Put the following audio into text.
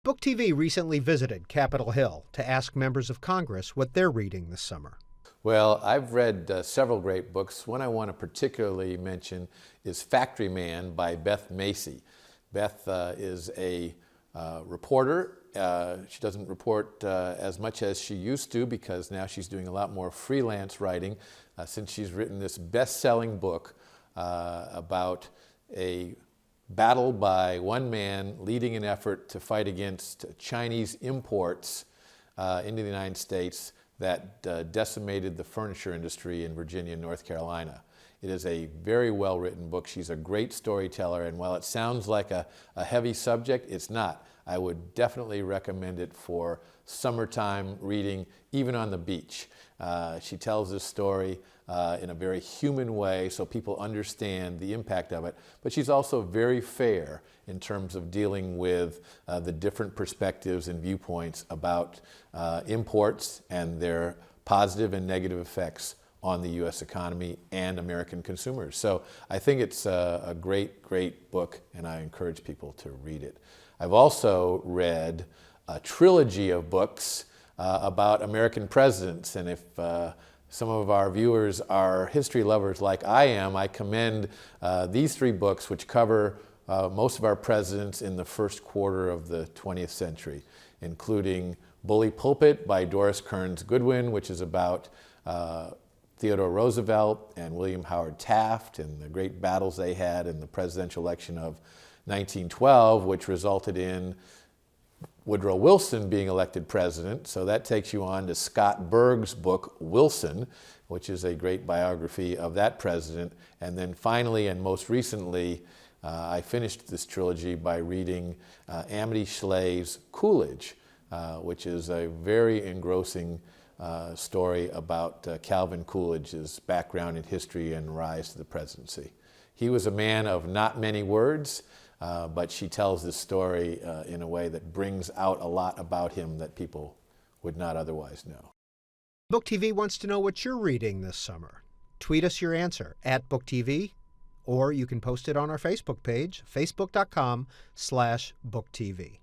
BookTV recently visited Capitol Hill to ask members of Congress what they're reading this summer. Well, I've read several great books. One I want to particularly mention is Factory Man by Beth Macy. Beth is a reporter. She doesn't report as much as she used to because now she's doing a lot more freelance writing since she's written this best-selling book about a battle by one man leading an effort to fight against Chinese imports into the United States that decimated the furniture industry in Virginia and North Carolina. It is a very well-written book. She's a great storyteller, and while it sounds like a heavy subject, it's not. I would definitely recommend it for summertime reading, even on the beach. She tells this story in a very human way so people understand the impact of it, but she's also very fair in terms of dealing with the different perspectives and viewpoints about imports and their positive and negative effects on the U.S. economy and American consumers. So I think it's a great, great book, and I encourage people to read it. I've also read a trilogy of books about American presidents, and if some of our viewers are history lovers like I am, I commend these three books, which cover most of our presidents in the first quarter of the 20th century, including Bully Pulpit by Doris Kearns Goodwin, which is about Theodore Roosevelt and William Howard Taft and the great battles they had in the presidential election of 1912, which resulted in Woodrow Wilson being elected president. So that takes you on to Scott Berg's book, Wilson, which is a great biography of that president. And then finally, and most recently, I finished this trilogy by reading Amity Shley's Coolidge, which is a very engrossing story about Calvin Coolidge's background in history and rise to the presidency. He was a man of not many words, but she tells this story in a way that brings out a lot about him that people would not otherwise know. BookTV wants to know what you're reading this summer. Tweet us your answer at BookTV, or you can post it on our Facebook page, facebook.com/BookTV.